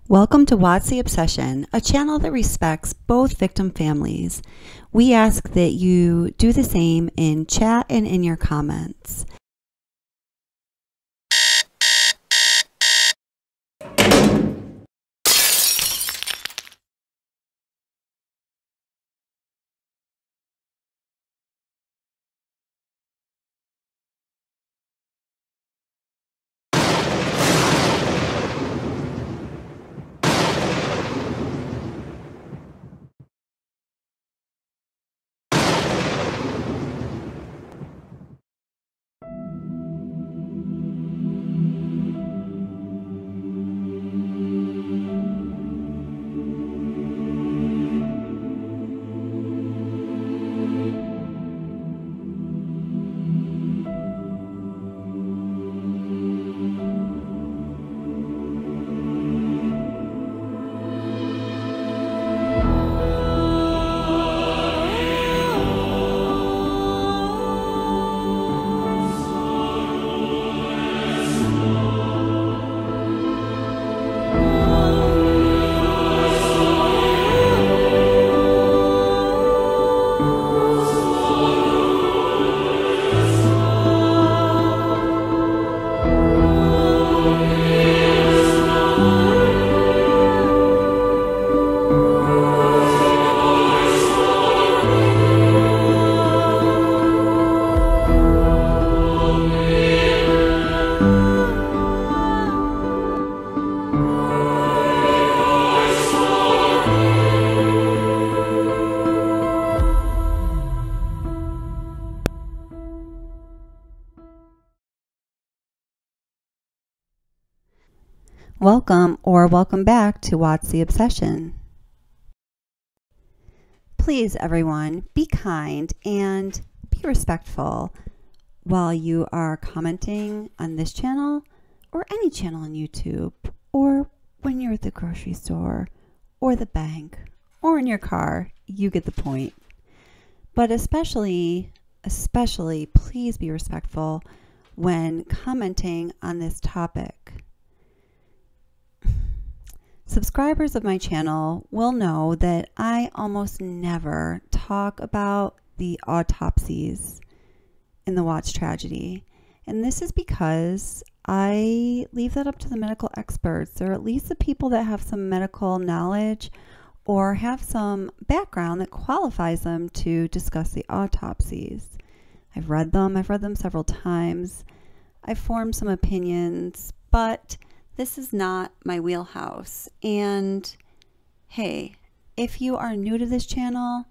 Welcome to What's the Obsession, a channel that respects both victim families. We ask that you do the same in chat and in your comments. Welcome back to What's the Obsession. Please, everyone, be kind and be respectful while you are commenting on this channel or any channel on YouTube, or when you're at the grocery store or the bank or in your car. You get the point. But especially, please be respectful when commenting on this topic. Subscribers of my channel will know that I almost never talk about the autopsies in the Watts tragedy. And this is because I leave that up to the medical experts, or at least the people that have some medical knowledge or have some background that qualifies them to discuss the autopsies. I've read them several times. I've formed some opinions, but this is not my wheelhouse. And hey, if you are new to this channel,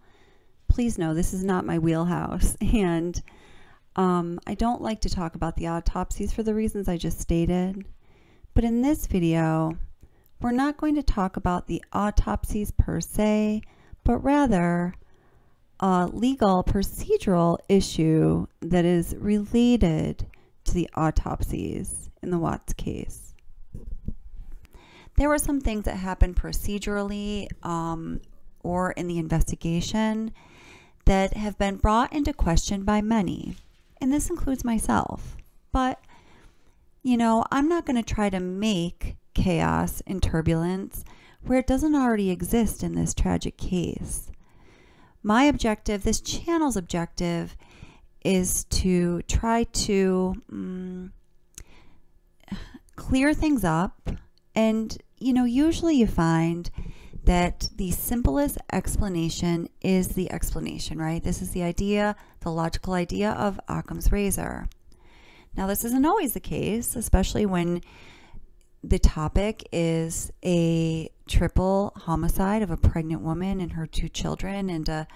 please know this is not my wheelhouse. And I don't like to talk about the autopsies for the reasons I just stated. But in this video, we're not going to talk about the autopsies per se, but rather a legal procedural issue that is related to the autopsies in the Watts case. There were some things that happened procedurally or in the investigation that have been brought into question by many, and this includes myself. But, you know, I'm not going to try to make chaos and turbulence where it doesn't already exist in this tragic case. My objective, this channel's objective, is to try to clear things up. And, you know, usually you find that the simplest explanation is the explanation, right? This is the idea, the logical idea of Occam's razor. Now, this isn't always the case, especially when the topic is a triple homicide of a pregnant woman and her 2 children, and a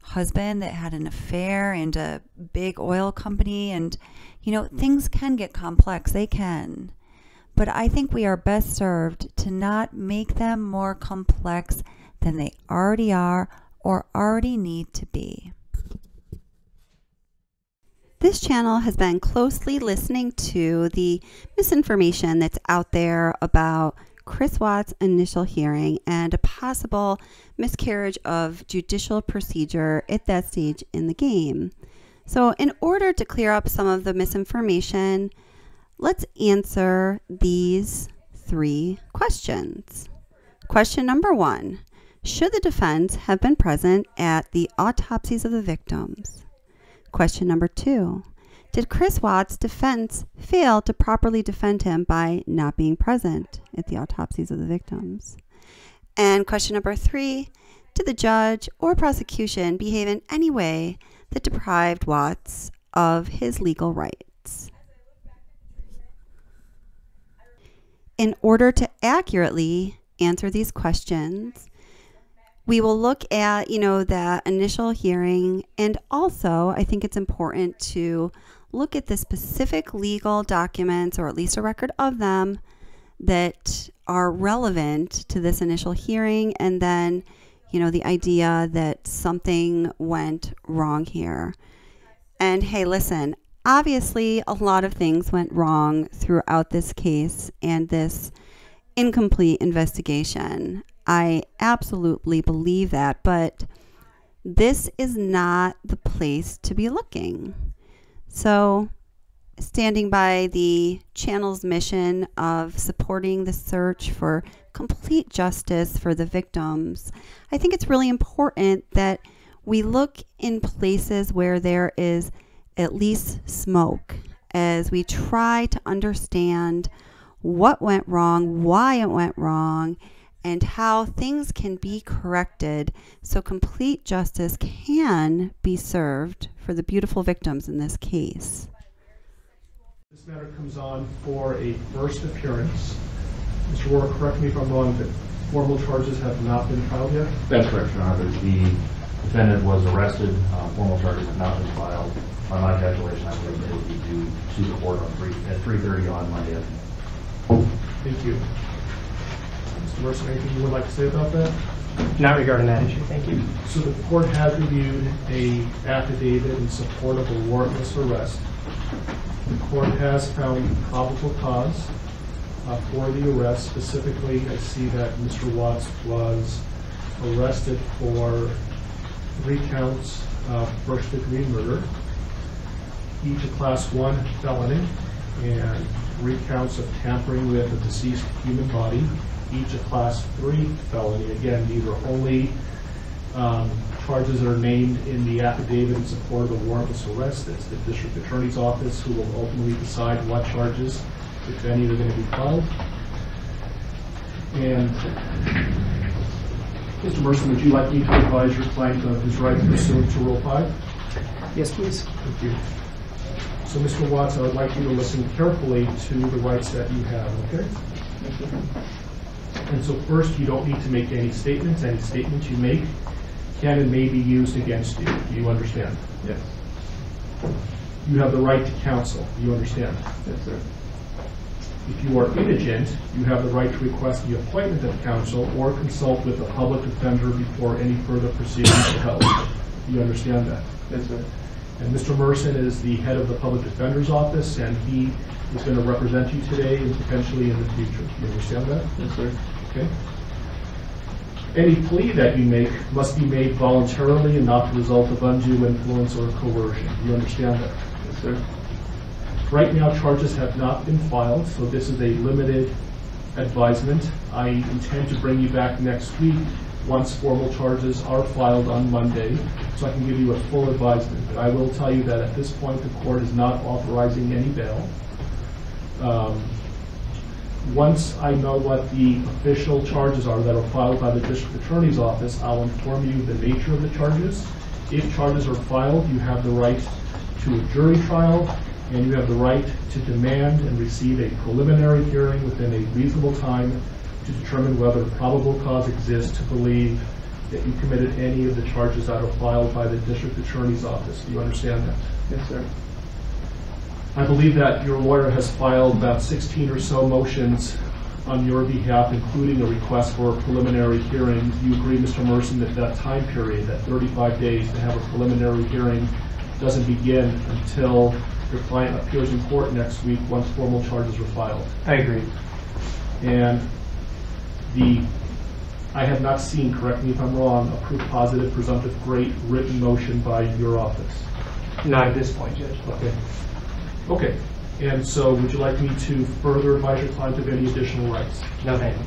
husband that had an affair, and a big oil company. And, you know, things can get complex. They can. But I think we are best served to not make them more complex than they already are or already need to be. This channel has been closely listening to the misinformation that's out there about Chris Watts' initial hearing and a possible miscarriage of judicial procedure at that stage in the game. So in order to clear up some of the misinformation, let's answer these 3 questions. Question number 1. Should the defense have been present at the autopsies of the victims? Question number 2. Did Chris Watts' defense fail to properly defend him by not being present at the autopsies of the victims? And question number 3. Did the judge or prosecution behave in any way that deprived Watts of his legal rights? In order to accurately answer these questions, we will look at, that initial hearing, and also I think it's important to look at the specific legal documents, or at least a record of them, that are relevant to this initial hearing, and then, the idea that something went wrong here. And hey, listen, obviously a lot of things went wrong throughout this case and this incomplete investigation. I absolutely believe that, but this is not the place to be looking. So, standing by the channel's mission of supporting the search for complete justice for the victims, I think it's really important that we look in places where there is at least smoke as we try to understand what went wrong, why it went wrong, and how things can be corrected so complete justice can be served for the beautiful victims in this case. This matter comes on for a first appearance. Mr. Warwick, correct me if I'm wrong, but formal charges have not been filed yet? That's correct, Your Honor. The defendant was arrested. Formal charges have not been filed. By my calculation, I believe it will be due to the court at 3:30 on Monday afternoon. Thank you. Mr. Mercer, anything you would like to say about that? Not regarding that issue, thank you. So the court has reviewed an affidavit in support of a warrantless arrest. The court has found probable cause for the arrest. Specifically, I see that Mr. Watts was arrested for 3 counts of first-degree murder, each a Class 1 felony, and 3 counts of tampering with a deceased human body, each a Class 3 felony. Again, these are only charges that are named in the affidavit in support of a warrantless arrest. It's the district attorney's office who will ultimately decide what charges, if any, are going to be filed. And Mr. Mercer, would you like me to advise your client of his right pursuant to Rule 5? Yes, please. Thank you. So, Mr. Watts, I would like you to listen carefully to the rights that you have, okay? Thank you. And so first, you don't need to make any statements. Any statements you make can and may be used against you. Do you understand? Yes. You have the right to counsel. Do you understand? Yes, sir. If you are indigent, you have the right to request the appointment of counsel or consult with a public defender before any further proceedings are held. Do you understand that? Yes, sir. And Mr. Merson is the head of the public defender's office, and he is going to represent you today and potentially in the future. Do you understand that? Yes, sir. Okay. Any plea that you make must be made voluntarily and not the result of undue influence or coercion. Do you understand that? Yes, sir. Right now, charges have not been filed, so this is a limited advisement. I intend to bring you back next week once formal charges are filed on Monday, so I can give you a full advisement. But I will tell you that at this point, the court is not authorizing any bail. Once I know what the official charges are that are filed by the district attorney's office, I'll inform you the nature of the charges. If charges are filed, you have the right to a jury trial, and you have the right to demand and receive a preliminary hearing within a reasonable time to determine whether probable cause exists to believe that you committed any of the charges that are filed by the district attorney's office. Do you understand that? Yes, sir. I believe that your lawyer has filed about 16 or so motions on your behalf, including a request for a preliminary hearing. Do you agree, Mr. Merson, that that time period, that 35 days to have a preliminary hearing, doesn't begin until your client appears in court next week once formal charges are filed? I agree. And I have not seen, correct me if I'm wrong, a proof positive, presumptive, great written motion by your office. Not at this point, Judge. Okay. Okay. And so would you like me to further advise your client of any additional rights? No, thank you.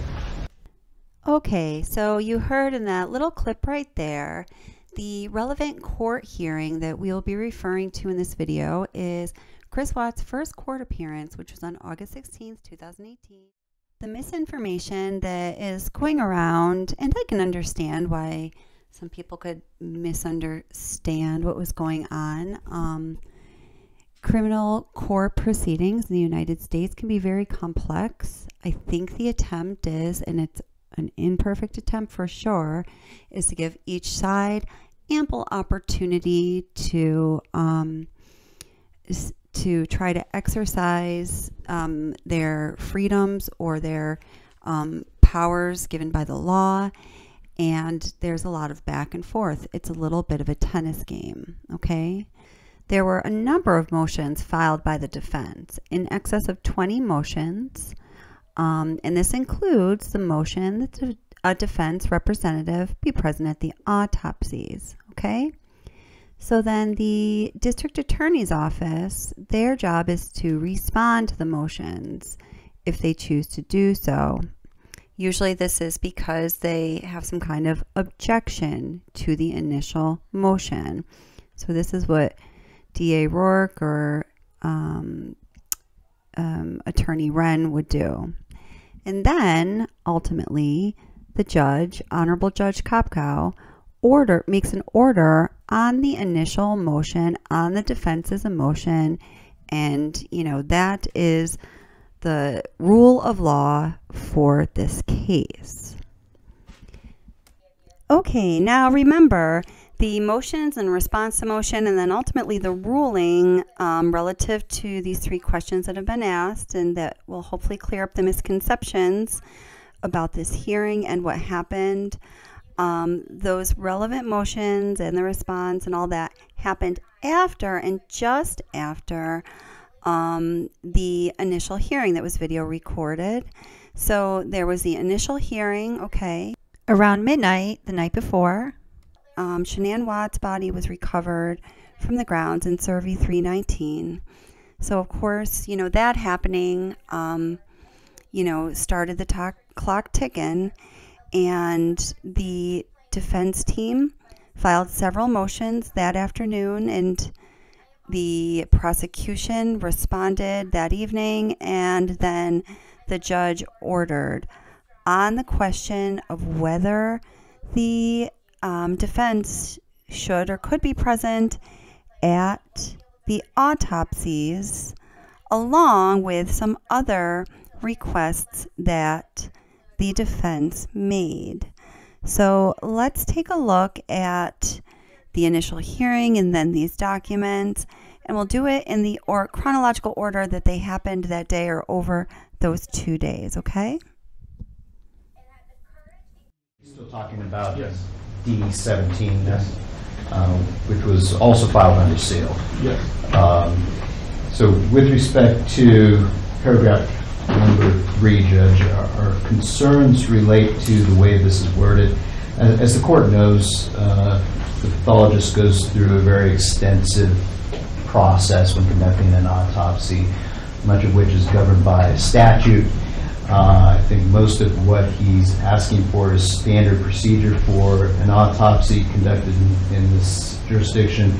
Okay, so you heard in that little clip right there, the relevant court hearing that we will be referring to in this video is Chris Watt's first court appearance, which was on August 16th, 2018. The misinformation that is going around, and I can understand why some people could misunderstand what was going on. Criminal court proceedings in the United States can be very complex. I think the attempt is, and it's an imperfect attempt for sure, is to give each side ample opportunity to try to exercise their freedoms or their powers given by the law. And there's a lot of back and forth. It's a little bit of a tennis game, okay? There were a number of motions filed by the defense, in excess of 20 motions. And this includes the motion that a defense representative be present at the autopsies, okay? So then the district attorney's office, their job is to respond to the motions if they choose to do so. Usually this is because they have some kind of objection to the initial motion. So this is what DA Rourke or Attorney Wren would do. And then ultimately the judge, Honorable Judge Kapkows, makes an order on the initial motion, on the defense's motion, and that is the rule of law for this case. Okay, now remember the motions and response to motion, and then ultimately the ruling relative to these three questions that have been asked, and that will hopefully clear up the misconceptions about this hearing and what happened. Those relevant motions and the response and all that happened after and just after the initial hearing that was video recorded. So there was the initial hearing, okay. Around midnight the night before, Shanann Watt's body was recovered from the grounds in Survey 319. So of course, that happening, started the clock ticking, and the defense team filed several motions that afternoon, and the prosecution responded that evening, and then the judge ordered on the question of whether the defense should or could be present at the autopsies, along with some other requests that the defense made. So let's take a look at the initial hearing and then these documents, and we'll do it in the chronological order that they happened that day or over those 2 days, okay? Still talking about Yes. D17, Yes. which was also filed under seal. Yes. So with respect to paragraph number 3, Judge, our concerns relate to the way this is worded. As the court knows, the pathologist goes through a very extensive process when conducting an autopsy, much of which is governed by statute. I think most of what he's asking for is standard procedure for an autopsy conducted in this jurisdiction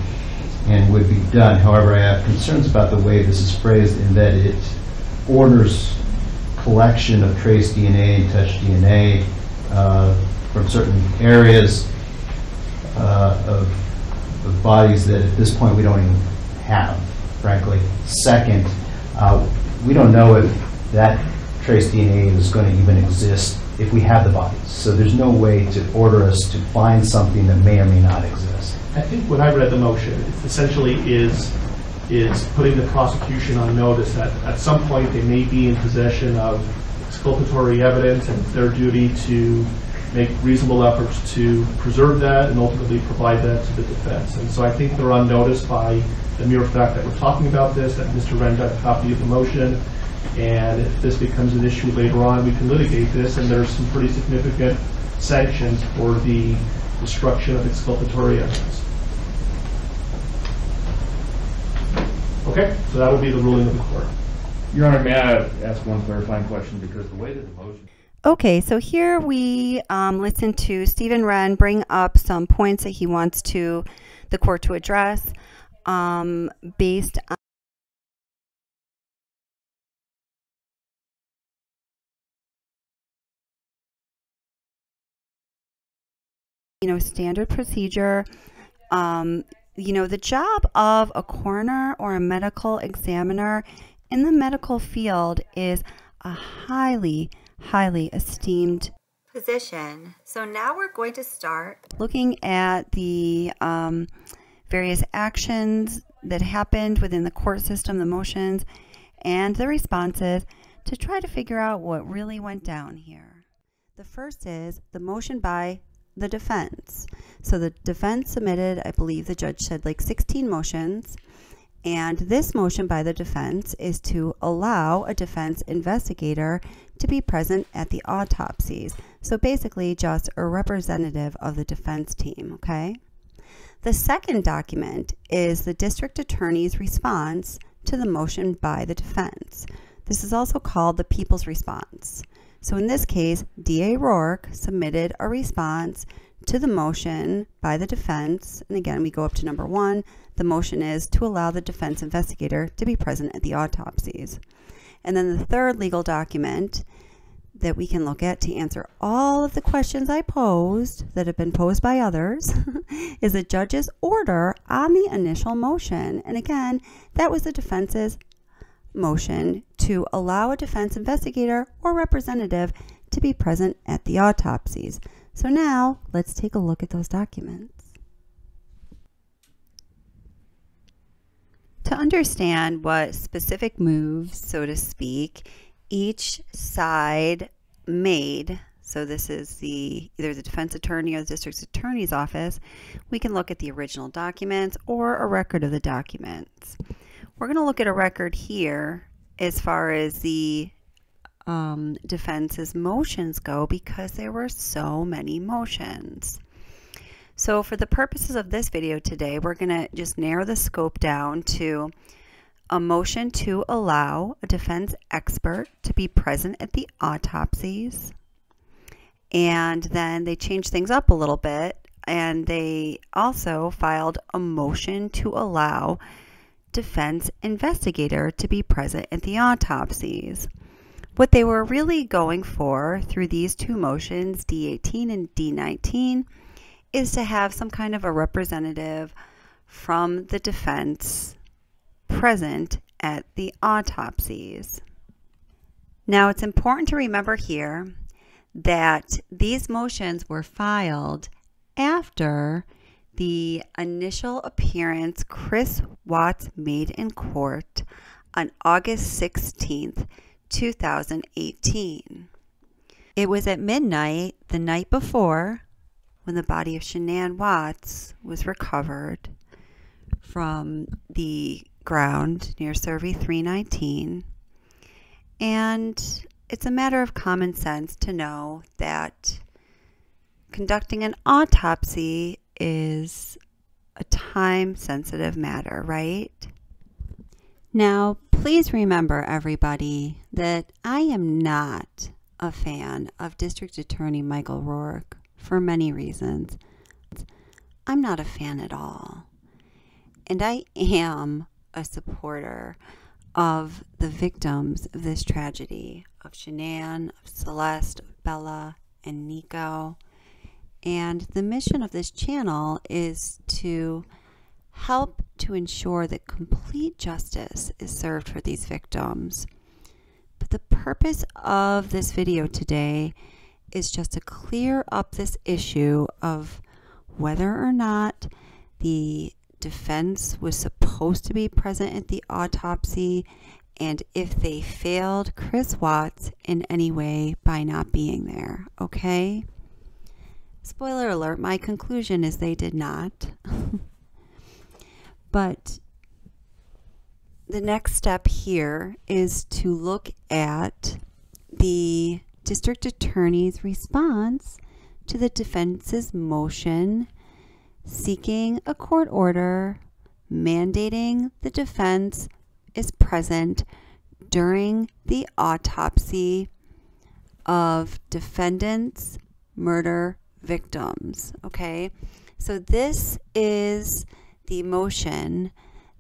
and would be done. However, I have concerns about the way this is phrased in that it orders collection of trace DNA and touch DNA from certain areas of bodies that at this point we don't even have, frankly. Second, we don't know if that trace DNA is going to even exist if we have the bodies. So there's no way to order us to find something that may or may not exist. I think when I read the motion, it essentially is putting the prosecution on notice that at some point they may be in possession of exculpatory evidence, and it's their duty to make reasonable efforts to preserve that and ultimately provide that to the defense. And so I think they're on notice by the mere fact that we're talking about this, that Mr. Wren got a copy of the motion, and if this becomes an issue later on, we can litigate this, and there's some pretty significant sanctions for the destruction of exculpatory evidence. Okay, so that will be the ruling of the court. Your Honor, may I ask one clarifying question? Because the way that the motion... Okay, so here we listen to Stephen Wren bring up some points that he wants the court to address based on standard procedure. The job of a coroner or a medical examiner in the medical field is a highly esteemed position. So now we're going to start looking at the various actions that happened within the court system, the motions and the responses, to try to figure out what really went down here. The first is the motion by the defense. So the defense submitted, I believe the judge said, like 16 motions. And this motion by the defense is to allow a defense investigator to be present at the autopsies. So basically just a representative of the defense team, okay? The second document is the district attorney's response to the motion by the defense. This is also called the people's response. So in this case, DA Rourke submitted a response to the motion by the defense. And again, we go up to number 1. The motion is to allow the defense investigator to be present at the autopsies. And then the third legal document that we can look at to answer all of the questions I posed that have been posed by others is the judge's order on the initial motion. And again, that was the defense's motion to allow a defense investigator or representative to be present at the autopsies. So now let's take a look at those documents. To understand what specific moves, so to speak, each side made, so this is either the defense attorney or the district attorney's office, we can look at the original documents or a record of the documents. We're going to look at a record here as far as the defense's motions go, because there were so many motions. So for the purposes of this video today, we're going to just narrow the scope down to a motion to allow a defense expert to be present at the autopsies. And then they changed things up a little bit, and they also filed a motion to allow defense investigator to be present at the autopsies. What they were really going for through these two motions, D18 and D19, is to have some kind of a representative from the defense present at the autopsies. Now, it's important to remember here that these motions were filed after the initial appearance Chris Watts made in court on August 16th, 2018. It was at midnight the night before when the body of Shanann Watts was recovered from the ground near Survey 319. And it's a matter of common sense to know that conducting an autopsy is a time-sensitive matter, right? Now, please remember, everybody, that I am not a fan of District Attorney Michael Rourke for many reasons. I'm not a fan at all. And I am a supporter of the victims of this tragedy, of Shanann, of Celeste, of Bella, and Nico. And the mission of this channel is to help to ensure that complete justice is served for these victims. But the purpose of this video today is just to clear up this issue of whether or not the defense was supposed to be present at the autopsy, and if they failed Chris Watts in any way by not being there, okay? Spoiler alert, my conclusion is they did not. But the next step here is to look at the district attorney's response to the defense's motion seeking a court order mandating the defense is present during the autopsy of defendants' murder victims. Okay, so this is the motion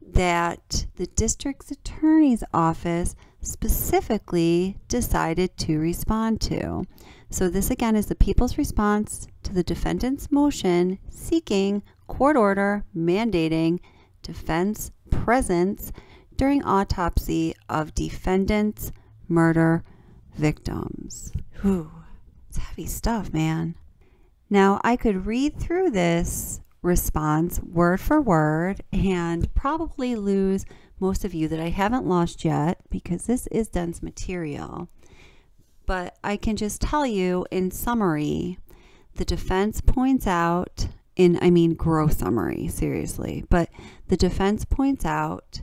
that the district attorney's office specifically decided to respond to. So this again is the people's response to the defendant's motion seeking court order mandating defense presence during autopsy of defendants' murder victims. Whew, it's heavy stuff, man. Now, I could read through this response word for word and probably lose most of you that I haven't lost yet because this is dense material. But I can just tell you in summary, the defense points out, gross summary, seriously, but the defense points out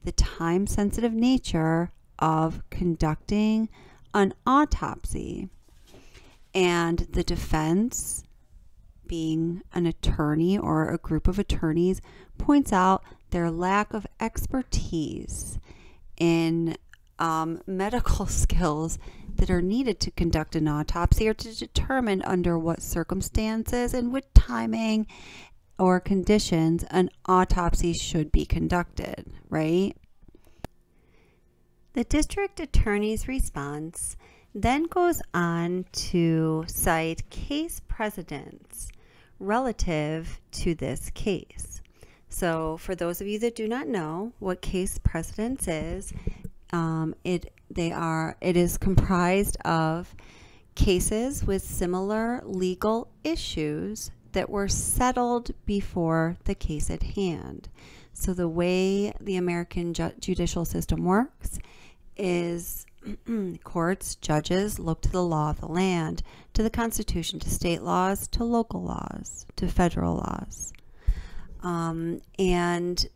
the time-sensitive nature of conducting an autopsy. And the defense, being an attorney or a group of attorneys, points out their lack of expertise in medical skills that are needed to conduct an autopsy or to determine under what circumstances and with timing or conditions an autopsy should be conducted, right? The district attorney's response then goes on to cite case precedents relative to this case. So for those of you that do not know what case precedents is, it is comprised of cases with similar legal issues that were settled before the case at hand. So the way the American judicial system works is courts, judges look to the law of the land, to the Constitution, to state laws, to local laws, to federal laws. And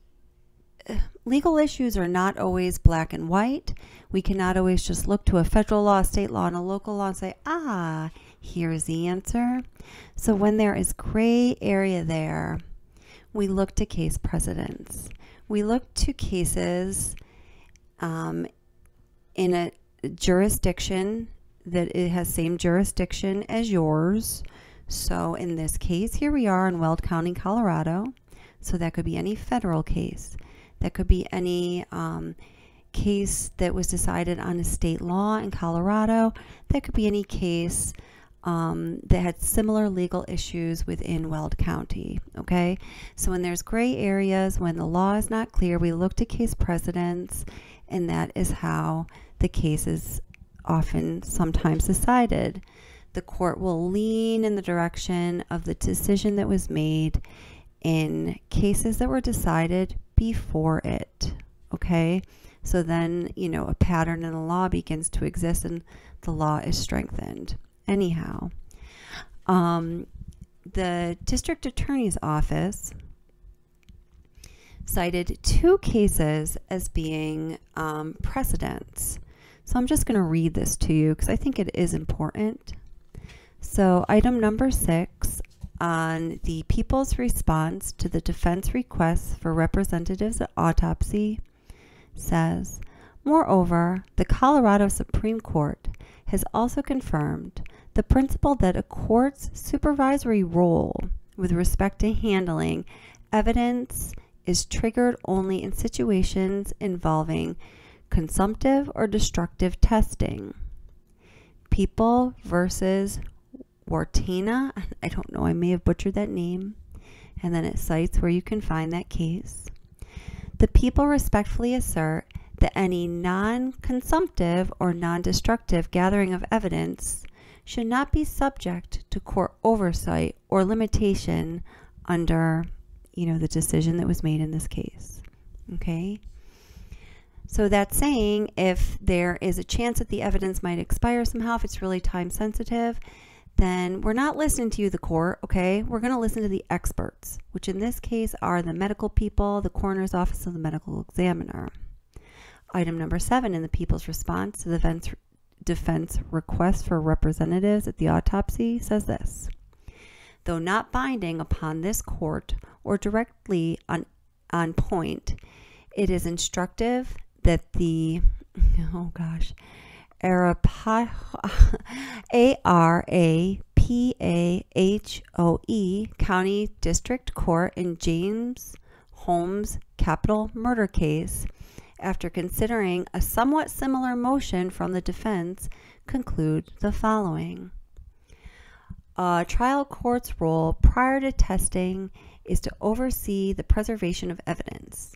legal issues are not always black and white. We cannot always just look to a federal law, a state law, and a local law and say, here's the answer. So when there is gray area there, we look to case precedents. We look to cases in a jurisdiction that it has same jurisdiction as yours. So in this case, here we are in Weld County, Colorado. So that could be any federal case. That could be any case that was decided on a state law in Colorado. That could be any case that had similar legal issues within Weld County, okay? So when there's gray areas, when the law is not clear, we look to case precedents, and that is how the case is often sometimes decided. The court will lean in the direction of the decision that was made in cases that were decided before it, okay? So then, a pattern in the law begins to exist and the law is strengthened. Anyhow, the district attorney's office cited two cases as being precedents. So I'm just going to read this to you because I think it is important. So item number 6 on the people's response to the defense requests for representatives at autopsy says, moreover, the Colorado Supreme Court has also confirmed the principle that a court's supervisory role with respect to handling evidence is triggered only in situations involving consumptive or destructive testing. People versus Wartena, I don't know, I may have butchered that name, and then it cites where you can find that case. The people respectfully assert that any non-consumptive or non-destructive gathering of evidence should not be subject to court oversight or limitation under, the decision that was made in this case. Okay? So that's saying if there is a chance that the evidence might expire somehow, if it's really time sensitive, then we're not listening to you, the court, okay? We're going to listen to the experts, which in this case are the medical people, the coroner's office, and the medical examiner. Item number 7 in the people's response to the defense request for representatives at the autopsy says this: though not binding upon this court or directly on point, it is instructive that the oh gosh, Arapahoe County District Court in James Holmes capital murder case, after considering a somewhat similar motion from the defense, conclude the following. A trial court's role prior to testing is to oversee the preservation of evidence.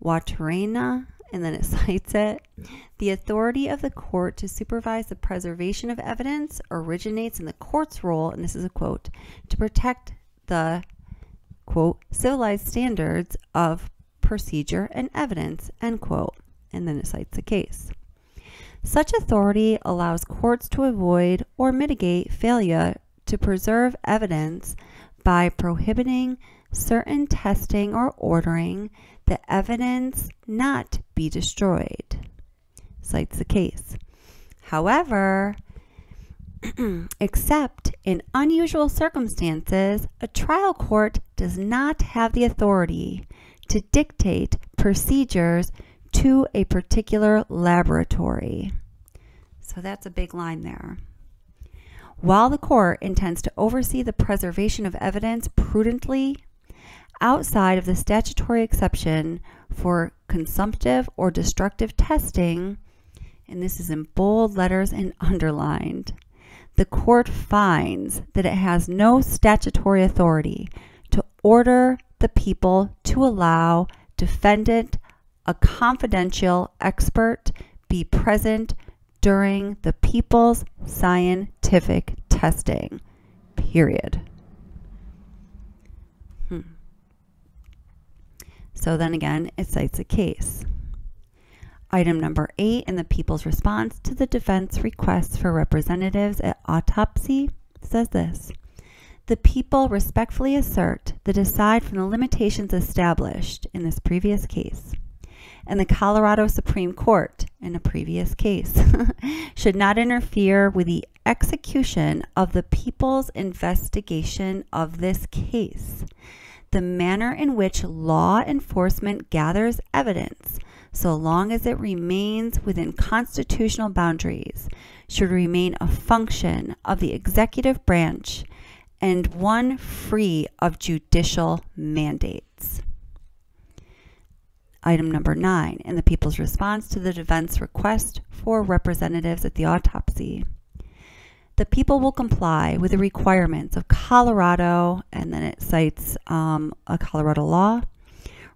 Waterena, and then it cites it. The authority of the court to supervise the preservation of evidence originates in the court's role, and this is a quote, to protect the, quote, civilized standards of procedure and evidence, end quote. And then it cites the case. Such authority allows courts to avoid or mitigate failure to preserve evidence by prohibiting certain testing or ordering the evidence not be destroyed. Cites the case. However, except in unusual circumstances, a trial court does not have the authority to dictate procedures to a particular laboratory. So that's a big line there. While the court intends to oversee the preservation of evidence prudently, outside of the statutory exception for consumptive or destructive testing, and this is in bold letters and underlined, the court finds that it has no statutory authority to order the people to allow defendant, a confidential expert, be present during the people's scientific testing, period. So then again, it cites a case. Item number 8 in the people's response to the defense requests for representatives at autopsy says this. The people respectfully assert that aside from the limitations established in this previous case, and the Colorado Supreme Court in a previous case should not interfere with the execution of the people's investigation of this case. The manner in which law enforcement gathers evidence, so long as it remains within constitutional boundaries, should remain a function of the executive branch and one free of judicial mandates. Item number 9 in the people's response to the defense request for representatives at the autopsy. The people will comply with the requirements of Colorado, and then it cites a Colorado law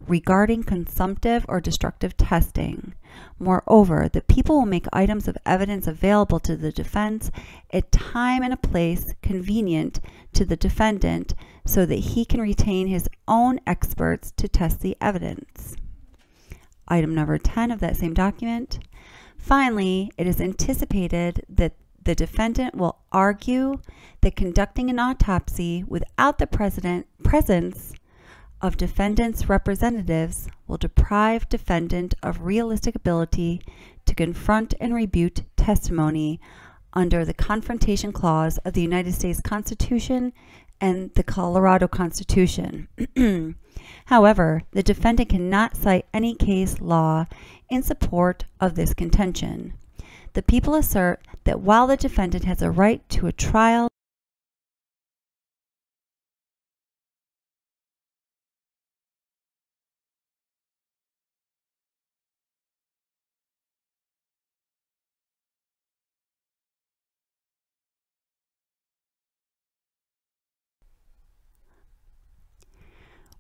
regarding consumptive or destructive testing. Moreover, the people will make items of evidence available to the defense at time and a place convenient to the defendant so that he can retain his own experts to test the evidence. Item number 10 of that same document. Finally, it is anticipated that the defendant will argue that conducting an autopsy without the presence of defendant's representatives will deprive defendant of realistic ability to confront and rebut testimony under the Confrontation Clause of the United States Constitution and the Colorado Constitution. However, the defendant cannot cite any case law in support of this contention. The people assert that while the defendant has a right to a trial,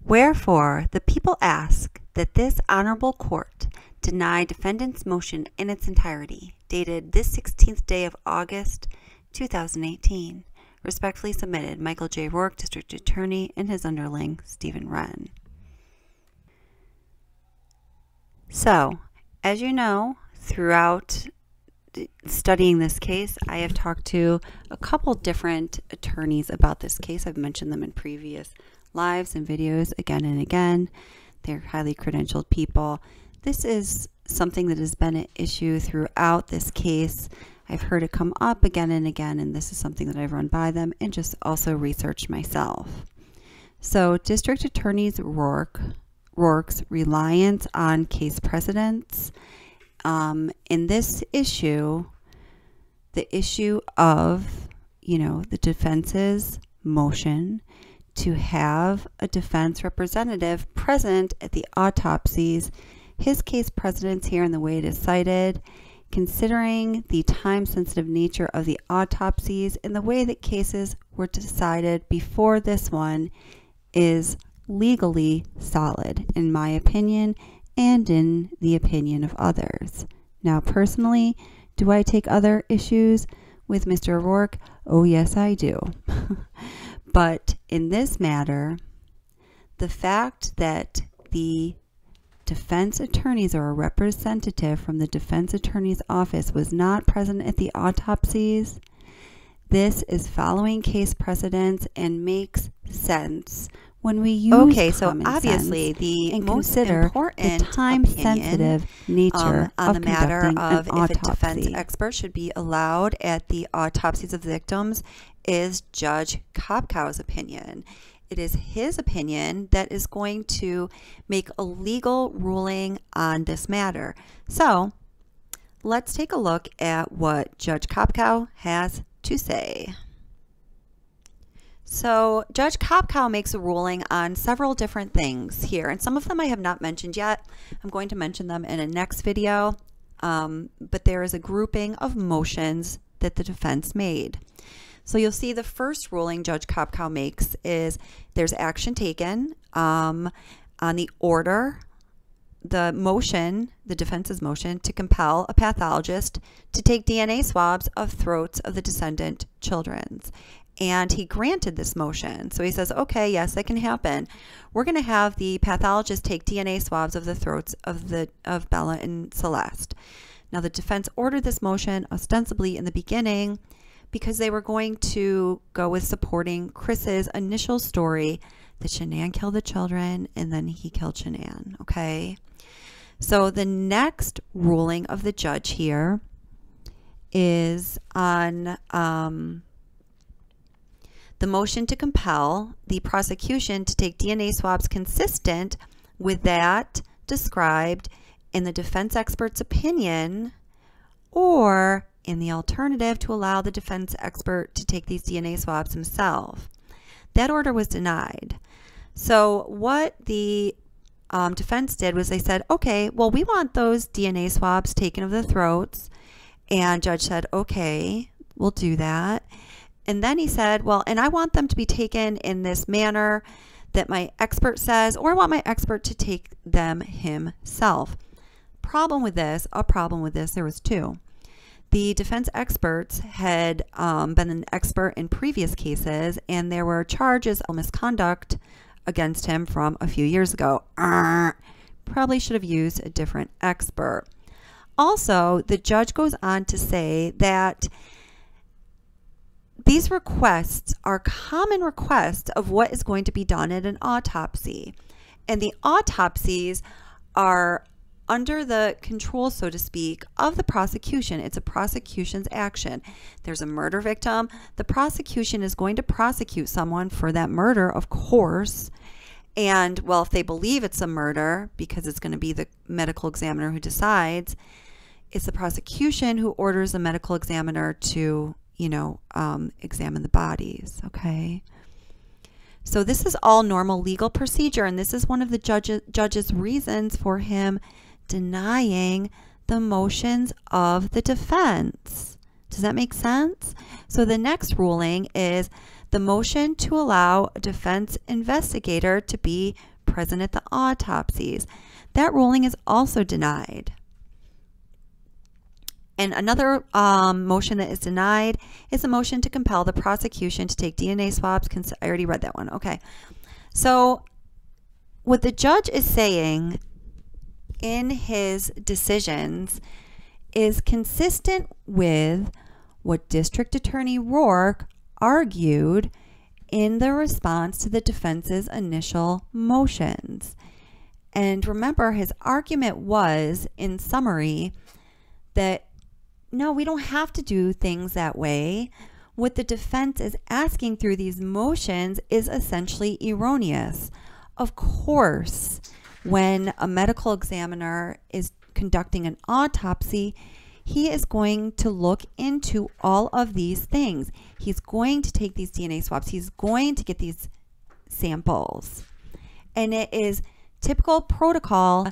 wherefore the people ask that this honorable court deny defendant's motion in its entirety, dated this 16th day of August, 2018. Respectfully submitted, Michael J. Rourke, District Attorney, and his underling, Stephen Wren. So, as you know, throughout studying this case, I have talked to a couple different attorneys about this case. I've mentioned them in previous lives and videos again and again. They're highly credentialed people. This is something that has been an issue throughout this case. I've heard it come up again and again, and this is something that I've run by them and just also researched myself. So District Attorney Rourke's reliance on case precedents in this issue, the issue of, the defense's motion to have a defense representative present at the autopsies, his case precedence here and the way it is cited, considering the time-sensitive nature of the autopsies and the way that cases were decided before this one, is legally solid, in my opinion, and in the opinion of others. Now, personally, do I take other issues with Mr. O'Rourke? Oh, yes, I do. But in this matter, the fact that the defense attorneys or a representative from the defense attorney's office was not present at the autopsies, this is following case precedents and makes sense when we use so common obviously sense the and most consider important the time-sensitive nature on the matter conducting of an if a defense autopsy. expert should be allowed at the autopsies of victims is Judge Kapkows' opinion. It is his opinion that is going to make a legal ruling on this matter. So let's take a look at what Judge Kapkow has to say. So Judge Kapkow makes a ruling on several different things here, and some of them I have not mentioned yet. I'm going to mention them in a next video, but there is a grouping of motions that the defense made. So you'll see the first ruling Judge Kapkow makes is there's action taken on the order, the motion, the defense's motion to compel a pathologist to take DNA swabs of throats of the descendant children's. And he granted this motion. So he says, okay, yes, that can happen. We're going to have the pathologist take DNA swabs of the throats of Bella and Celeste. Now, the defense ordered this motion ostensibly in the beginning because they were going to go with supporting Chris's initial story that Shanann killed the children and then he killed Shanann, okay? So the next ruling of the judge here is on the motion to compel the prosecution to take DNA swabs consistent with that described in the defense expert's opinion, or in the alternative to allow the defense expert to take these DNA swabs himself. That order was denied. So what the defense did was they said, okay, well, we want those DNA swabs taken of the throats. And judge said, okay, we'll do that. And then he said, well, and I want them to be taken in this manner that my expert says, or I want my expert to take them himself. A problem with this, there was two. The defense experts had been an expert in previous cases, and there were charges of misconduct against him from a few years ago. Probably should have used a different expert. Also, the judge goes on to say that these requests are common requests of what is going to be done at an autopsy. And the autopsies are under the control, so to speak, of the prosecution. It's a prosecution's action. There's a murder victim. The prosecution is going to prosecute someone for that murder, of course. And, well, if they believe it's a murder, because it's going to be the medical examiner who decides, it's the prosecution who orders the medical examiner to, examine the bodies, okay? So this is all normal legal procedure, and this is one of the judge's reasons for him denying the motions of the defense. Does that make sense? So the next ruling is the motion to allow a defense investigator to be present at the autopsies. That ruling is also denied. And another motion that is denied is a motion to compel the prosecution to take DNA swabs. I already read that one. Okay. So what the judge is saying in his decisions is consistent with what District Attorney Rourke argued in the response to the defense's initial motions. And remember, his argument was, in summary, that no, we don't have to do things that way. What the defense is asking through these motions is essentially erroneous. Of course, when a medical examiner is conducting an autopsy, he is going to look into all of these things. He's going to take these DNA swabs. He's going to get these samples. And it is typical protocol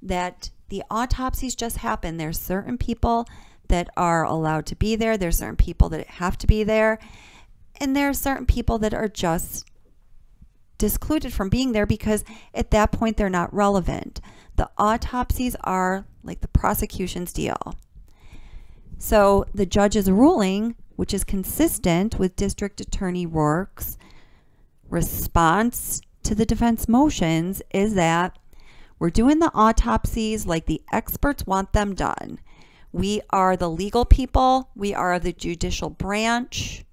that the autopsies just happen. There's certain people that are allowed to be there. There's certain people that have to be there. And there are certain people that are just discluded from being there because at that point they're not relevant. The autopsies are like the prosecution's deal. So the judge's ruling, which is consistent with District Attorney Rourke's response to the defense motions, is that we're doing the autopsies like the experts want them done. We are the legal people. We are the judicial branch.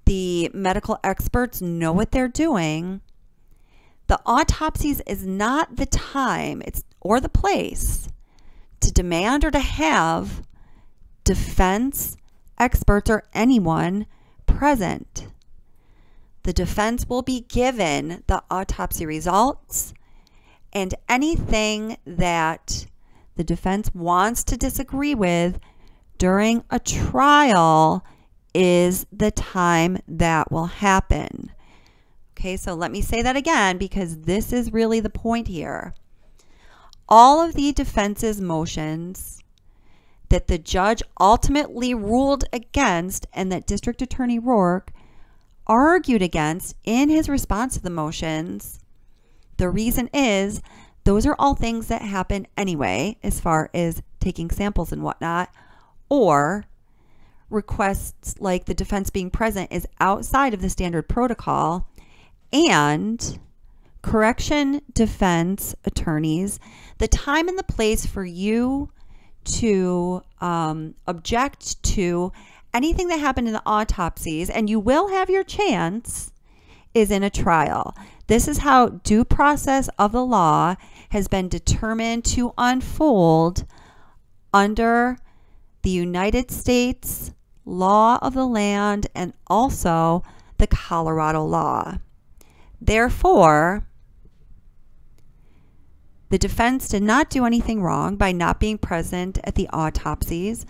The medical experts know what they're doing. The autopsies is not the time or the place to demand or to have defense experts or anyone present. The defense will be given the autopsy results, and anything that the defense wants to disagree with during a trial is the time that will happen. Okay, so let me say that again because this is really the point here. All of the defense's motions that the judge ultimately ruled against and that District Attorney Rourke argued against in his response to the motions, the reason is those are all things that happen anyway as far as taking samples and whatnot, or requests like the defense being present is outside of the standard protocol, and correction defense attorneys, the time and the place for you to object to anything that happened in the autopsies, and you will have your chance, is in a trial. This is how due process of the law has been determined to unfold under the United States law of the land and also the Colorado law. Therefore, the defense did not do anything wrong by not being present at the autopsies.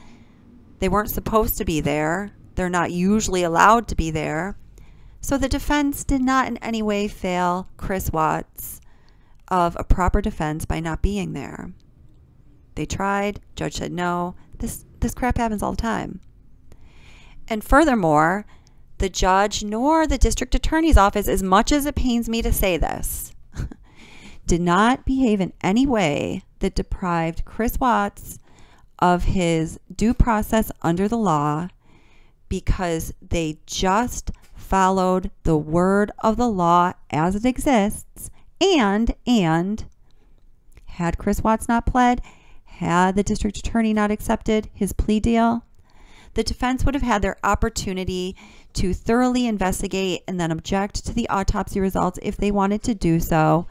They weren't supposed to be there. They're not usually allowed to be there. So the defense did not in any way fail Chris Watts of a proper defense by not being there. They tried. Judge said no. This crap happens all the time. And furthermore, the judge nor the district attorney's office, as much as it pains me to say this, did not behave in any way that deprived Chris Watts of his due process under the law, because they just followed the word of the law as it exists. And had Chris Watts not pled, had the district attorney not accepted his plea deal, the defense would have had their opportunity to thoroughly investigate and then object to the autopsy results if they wanted to do so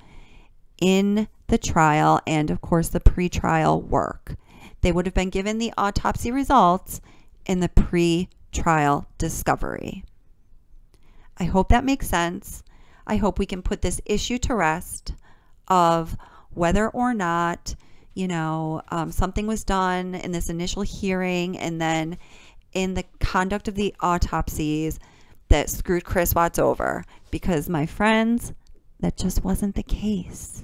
in the trial and, of course, the pre-trial work. They would have been given the autopsy results in the pre-trial discovery. I hope that makes sense. I hope we can put this issue to rest of whether or not, something was done in this initial hearing and then in the conduct of the autopsies that screwed Chris Watts over. Because, my friends, that just wasn't the case.